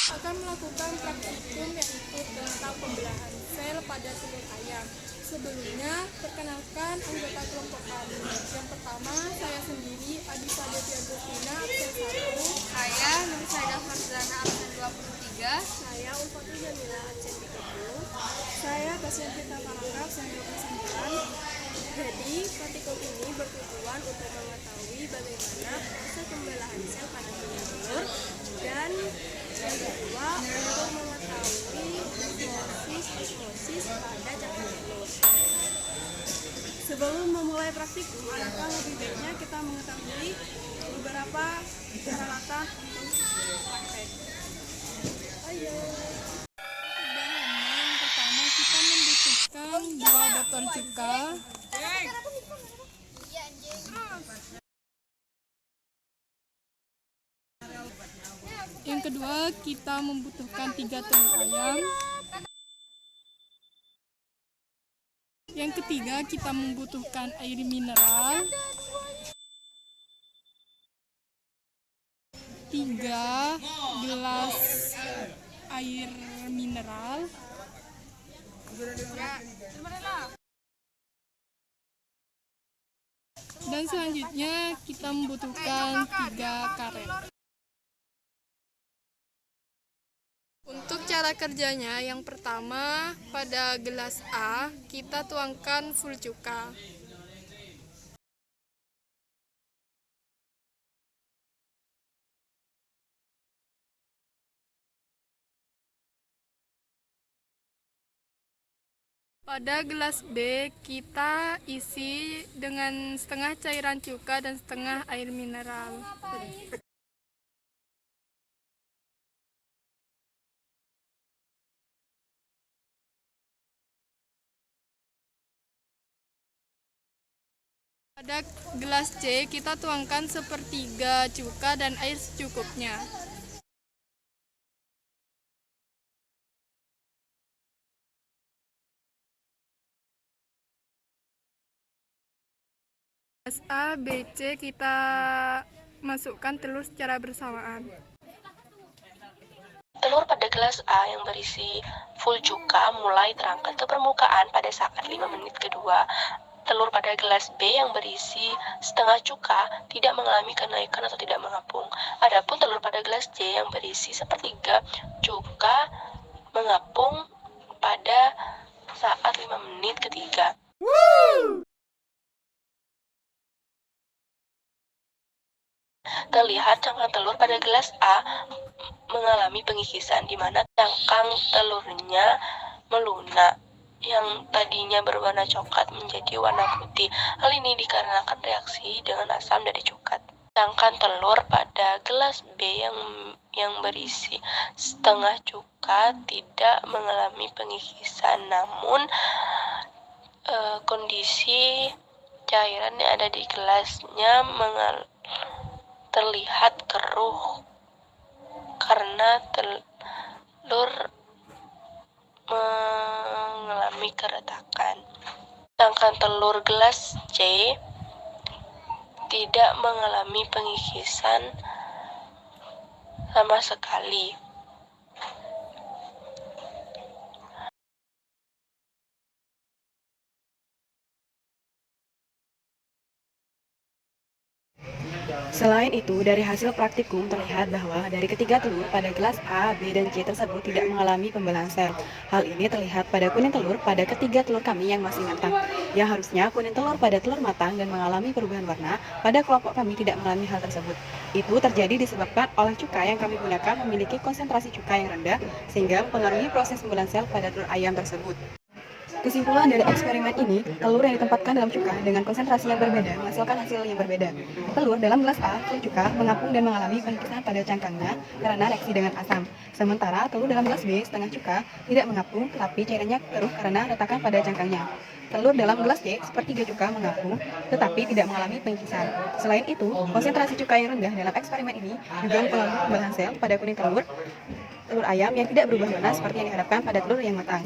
akan melakukan praktikum yaitu tentang pembelahan sel pada telur ayam. Sebelumnya, perkenalkan anggota kelompok kami. Yang pertama, saya sendiri, Adisa Devi Agustina, absen 1. Saya Nursaidah Farzana absen 23. Saya Ulfatu Jamila, absen 30. Saya Tasyanfita Palangga, absen 29. Jadi, praktikum ini bertujuan untuk mengetahui bagaimana proses pembelahan sel pada telur dan yang kedua untuk mengetahui osmosis pada cangkang telur. Sebelum memulai praktikum, alangkah lebih baiknya kita mengetahui beberapa peralatan untuk praktek. Ayo. Bahannya yang pertama kita membutuhkan 2 botol cuka. Yang kedua kita membutuhkan 3 telur ayam. Yang ketiga kita membutuhkan air mineral. 3 gelas air mineral. Dan selanjutnya kita membutuhkan 3 karet. Untuk cara kerjanya, yang pertama pada gelas A kita tuangkan full cuka. Pada gelas B kita isi dengan setengah cairan cuka dan setengah air mineral. Pada gelas C kita tuangkan sepertiga cuka dan air secukupnya. Gelas A, B, C kita masukkan telur secara bersamaan. Telur pada gelas A yang berisi full cuka mulai terangkat ke permukaan pada saat 5 menit kedua. Telur pada gelas B yang berisi setengah cuka tidak mengalami kenaikan atau tidak mengapung. Adapun telur pada gelas C yang berisi sepertiga cuka mengapung pada saat 5 menit ketiga. Terlihat cangkang telur pada gelas A mengalami pengikisan di mana cangkang telurnya melunak yang tadinya berwarna coklat menjadi warna putih. Hal ini dikarenakan reaksi dengan asam dari cukat. Cangkang telur pada gelas B yang berisi setengah cuka tidak mengalami pengikisan, namun kondisi cairan yang ada di gelasnya terlihat keruh karena telur mengalami keretakan. Sedangkan telur gelas C tidak mengalami pengikisan sama sekali. Selain itu, dari hasil praktikum terlihat bahwa dari ketiga telur pada gelas A, B, dan C tersebut tidak mengalami pembelahan sel. Hal ini terlihat pada kuning telur pada ketiga telur kami yang masih matang. Yang harusnya kuning telur pada telur matang dan mengalami perubahan warna, pada kelompok kami tidak mengalami hal tersebut. Itu terjadi disebabkan oleh cuka yang kami gunakan memiliki konsentrasi cuka yang rendah, sehingga mempengaruhi proses pembelahan sel pada telur ayam tersebut. Kesimpulan dari eksperimen ini, telur yang ditempatkan dalam cuka dengan konsentrasi yang berbeda menghasilkan hasil yang berbeda. Telur dalam gelas A, full cuka, mengapung dan mengalami pengikisan pada cangkangnya karena reaksi dengan asam. Sementara telur dalam gelas B, setengah cuka, tidak mengapung, tetapi cairannya keruh karena retakan pada cangkangnya. Telur dalam gelas C, sepertiga cuka, mengapung, tetapi tidak mengalami pengikisan. Selain itu, konsentrasi cuka yang rendah dalam eksperimen ini juga mempengaruhi pembelahan sel pada kuning telur ayam yang tidak berubah warna seperti yang diharapkan pada telur yang matang.